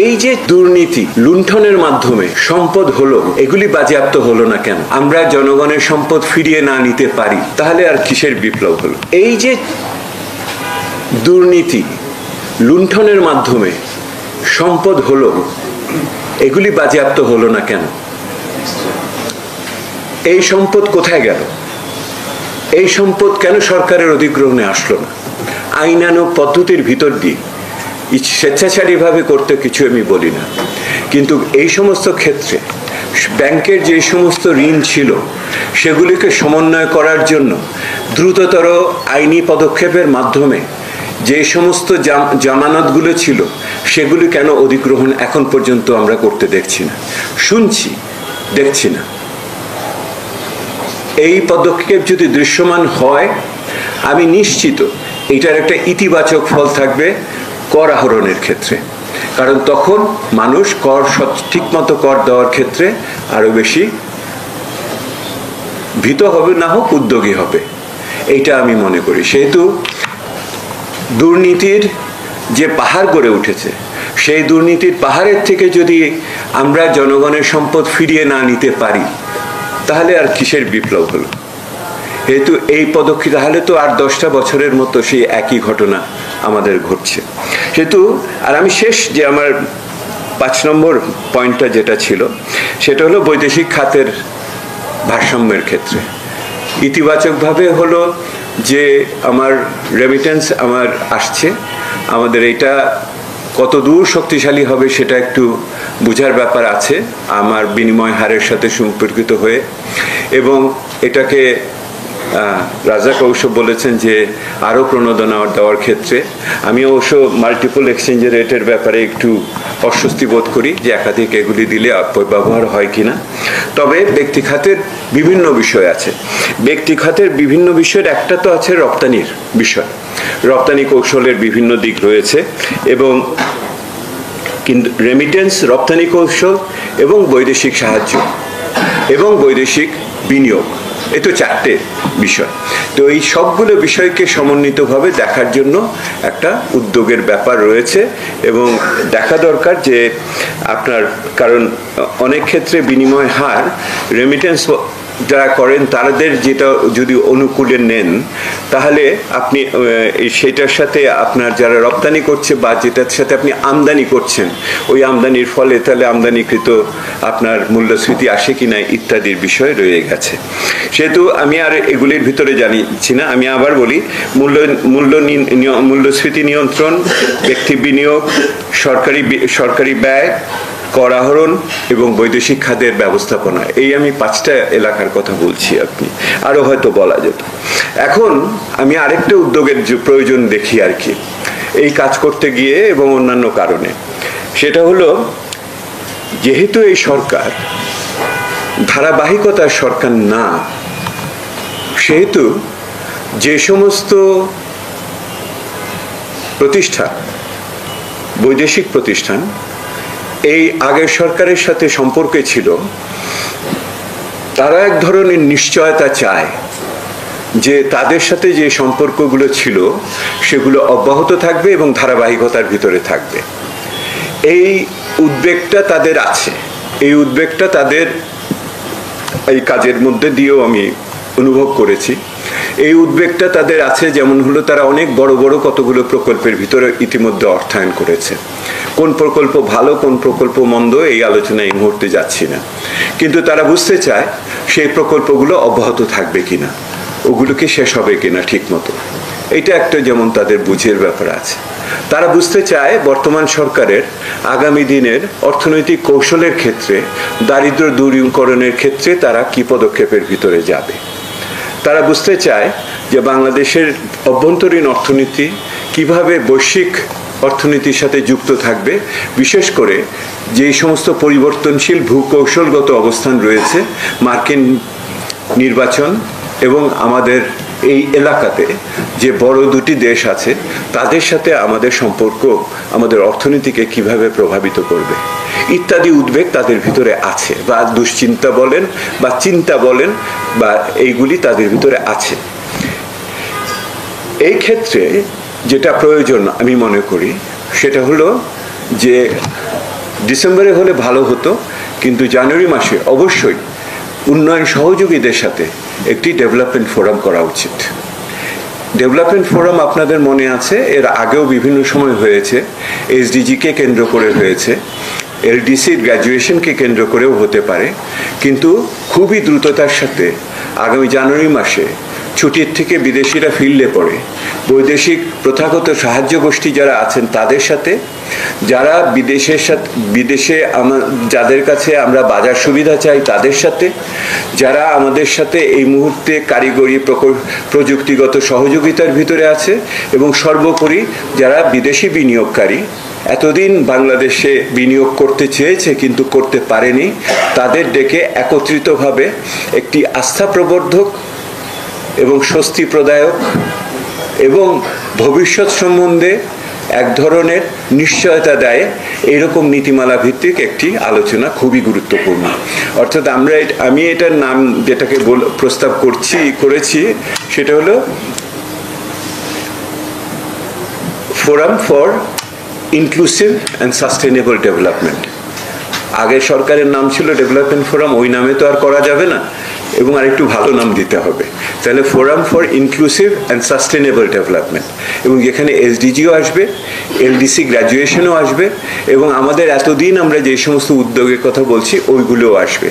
এই যে দুর্নীতি লুণ্ঠনের মাধ্যমে সম্পদ হলো, এগুলি বাজেয়াপ্ত হলো না কেন? আমরা জনগণের সম্পদ ফিরিয়ে না নিতে পারি, তাহলে আর কিসের বিপ্লব হলো? এই যে দুর্নীতি লুণ্ঠনের মাধ্যমে সম্পদ হলো, এগুলি বাজেয়াপ্ত হলো না কেন? এই সম্পদ কোথায় গেল? এই সম্পদ কেন সরকারের অধিগ্রহণে আসলো না? আইনানুগ পদ্ধতির ভিতর দিয়ে স্বেচ্ছাচারীভাবে করতে কিছু আমি বলি না, কিন্তু এই সমস্ত ক্ষেত্রে ব্যাংকের যে সমস্ত ঋণ ছিল সেগুলিকে সমন্বয় করার জন্য দ্রুততর আইনি পদক্ষেপের মাধ্যমে যে সমস্ত জামানতগুলো ছিল সেগুলি কেন অধিগ্রহণ এখন পর্যন্ত আমরা করতে দেখছি না, শুনছি, দেখছি না। এই পদক্ষেপ যদি দৃশ্যমান হয়, আমি নিশ্চিত এটার একটা ইতিবাচক ফল থাকবে কর আহরণের ক্ষেত্রে, কারণ তখন মানুষ কর ঠিকমতো কর দেওয়ার ক্ষেত্রে আরো বেশি ভীত হবে, না হোক উদ্যোগী হবে, এইটা আমি মনে করি। সেহেতু দুর্নীতির যে পাহাড় গড়ে উঠেছে, সেই দুর্নীতির পাহাড়ের থেকে যদি আমরা জনগণের সম্পদ ফিরিয়ে না নিতে পারি, তাহলে আর কিসের বিপ্লব হলো? যেহেতু এই পদক্ষেপ, তাহলে তো আর 10টা বছরের মতো সেই একই ঘটনা আমাদের ঘটছে। সেহেতু আর আমি শেষ যে আমার 5 নম্বর পয়েন্টটা যেটা ছিল, সেটা হলো বৈদেশিক খাতের ভারসাম্যের ক্ষেত্রে ইতিবাচকভাবে হলো যে আমার রেমিটেন্স আমার আসছে, আমাদের এটা কত দূর শক্তিশালী হবে সেটা একটু বোঝার ব্যাপার আছে আমার বিনিময় হারের সাথে সম্পর্কিত হয়ে। এবং এটাকে রাজা কৌশব বলেছেন যে আরও প্রণোদনা দেওয়ার ক্ষেত্রে আমি অবশ্য মাল্টিপল এক্সচেঞ্জ রেটের ব্যাপারে একটু অস্বস্তি বোধ করি যে একাধিক এগুলি দিলে অপব্যবহার হয় কিনা। তবে ব্যক্তি খাতের বিভিন্ন বিষয় আছে, ব্যক্তি খাতের বিভিন্ন বিষয়ের একটা তো আছে রপ্তানির বিষয়, রপ্তানি কৌশলের বিভিন্ন দিক রয়েছে, এবং কিন্তু রেমিটেন্স, রপ্তানি কৌশল এবং বৈদেশিক সাহায্য এবং বৈদেশিক বিনিয়োগ, এ তো 4টে বিষয়। তো এই সবগুলো বিষয়কে সমন্বিতভাবে দেখার জন্য একটা উদ্যোগের ব্যাপার রয়েছে, এবং দেখা দরকার যে আপনার, কারণ অনেক ক্ষেত্রে বিনিময় হার রেমিটেন্স যারা করেন তাদের যেটা যদি অনুকূলে নেন, তাহলে আপনি সেটার সাথে আপনার যারা রপ্তানি করছে বা যেটার সাথে আপনি আমদানি করছেন, ওই আমদানির ফলে তাহলে আমদানিকৃত আপনার মূল্যস্ফীতি আসে কিনা ইত্যাদির বিষয় রয়ে গেছে। সেহেতু আমি আর এগুলির ভিতরে জানিছি না। আমি আবার বলি, মূল্যস্ফীতি নিয়ন্ত্রণ, ব্যক্তি বিনিয়োগ, সরকারি ব্যয়, কর আহরণ এবং বৈদেশিক খাতের ব্যবস্থাপনা, এই আমি 5টা এলাকার কথা বলছি, আপনি আরো হয়তো বলা যেত। এখন আমি আরেকটা উদ্যোগের প্রয়োজন দেখি আর কি এই কাজ করতে গিয়ে এবং অন্যান্য কারণে, সেটা হলো যেহেতু এই সরকার ধারাবাহিকতার সরকার না, সেহেতু যে সমস্ত প্রতিষ্ঠান, বৈদেশিক প্রতিষ্ঠান এই আগের সরকারের সাথে সম্পর্কে ছিল, তারা এক ধরনের নিশ্চয়তা চায় যে তাদের সাথে যে সম্পর্কগুলো ছিল সেগুলো অব্যাহত থাকবে এবং ধারাবাহিকতার ভিতরে থাকবে। এই উদ্বেগটা তাদের আছে, এই উদ্বেগটা তাদের এই কাজের মধ্যে দিয়েও আমি অনুভব করেছি। এই উদ্বেগটা তাদের আছে, যেমন হলো তারা অনেক বড় বড় কতগুলো প্রকল্পের ভিতরে ইতিমধ্যে অর্থায়ন করেছে। কোন প্রকল্প ভালো, কোন প্রকল্প মন্দ, এই আলোচনায় এই মুহূর্তে যাচ্ছি না, কিন্তু তারা বুঝতে চায় সেই প্রকল্পগুলো অব্যাহত থাকবে কিনা, ওগুলোকে শেষ হবে কিনা ঠিক মতো, এটা একটা যেমন তাদের বুঝের ব্যাপার আছে। তারা বুঝতে চায় বর্তমান সরকারের আগামী দিনের অর্থনৈতিক কৌশলের ক্ষেত্রে, দারিদ্র্য দূরীকরণের ক্ষেত্রে তারা কি পদক্ষেপের ভিতরে যাবে। তারা বুঝতে চায় যে বাংলাদেশের অভ্যন্তরীণ অর্থনীতি কিভাবে বৈশ্বিক অর্থনীতির সাথে যুক্ত থাকবে, বিশেষ করে যে সমস্ত পরিবর্তনশীল ভূকৌশলগত অবস্থান রয়েছে, মার্কিন নির্বাচন এবং আমাদের এই এলাকাতে যে বড় দুটি দেশ আছে তাদের সাথে আমাদের সম্পর্ক আমাদের অর্থনীতিকে কিভাবে প্রভাবিত করবে ইত্যাদি উদ্বেগ তাদের ভিতরে আছে, বা দুশ্চিন্তা বলেন বা চিন্তা বলেন, বা এইগুলি তাদের ভিতরে আছে। এই ক্ষেত্রে যেটা প্রয়োজন আমি মনে করি সেটা হলো যে ডিসেম্বরে হলে ভালো হতো, কিন্তু জানুয়ারি মাসে অবশ্যই উন্নয়ন সহযোগীদের সাথে একটি ডেভেলপমেন্ট ফোরাম করা উচিত। ডেভেলপমেন্ট ফোরাম আপনাদের মনে আছে, এর আগেও বিভিন্ন সময় হয়েছে, এসডিজিকে কেন্দ্র করে হয়েছে, এলডিসির গ্র্যাজুয়েশনকে কেন্দ্র করেও হতে পারে, কিন্তু খুবই দ্রুততার সাথে আগামী জানুয়ারি মাসে ছুটির থেকে বিদেশিরা ফিরলে পরে বৈদেশিক প্রথাগত সাহায্য গোষ্ঠী যারা আছেন তাদের সাথে, যারা বিদেশে যাদের কাছে আমরা বাজার সুবিধা চাই তাদের সাথে, যারা আমাদের সাথে এই মুহূর্তে কারিগরি প্রযুক্তিগত সহযোগিতার ভিতরে আছে, এবং সর্বোপরি যারা বিদেশি বিনিয়োগকারী এতদিন বাংলাদেশে বিনিয়োগ করতে চেয়েছে কিন্তু করতে পারেনি, তাদের ডেকে একত্রিতভাবে একটি আস্থা প্রবর্ধক এবং স্বস্তি প্রদায়ক এবং ভবিষ্যৎ সম্বন্ধে এক ধরনের নিশ্চয়তা দেয় এরকম নীতিমালা ভিত্তিক একটি আলোচনা খুবই গুরুত্বপূর্ণ। অর্থাৎ আমি এটার নাম যেটাকে প্রস্তাব করেছি সেটা হলো forum for inclusive and sustainable development. আগের সরকারের নাম ছিল ডেভেলপমেন্ট ফোরাম, ওই নামে তো আর করা যাবে না, এবং আরেকটু ভালো নাম দিতে হবে। তাহলে forum for inclusive and sustainable development, এবং যেখানে এসডিজিও আসবে, এলডিসি গ্র্যাজুয়েশনও আসবে, এবং আমাদের এতদিন আমরা যে সমস্ত উদ্যোগের কথা বলছি ওইগুলোও আসবে।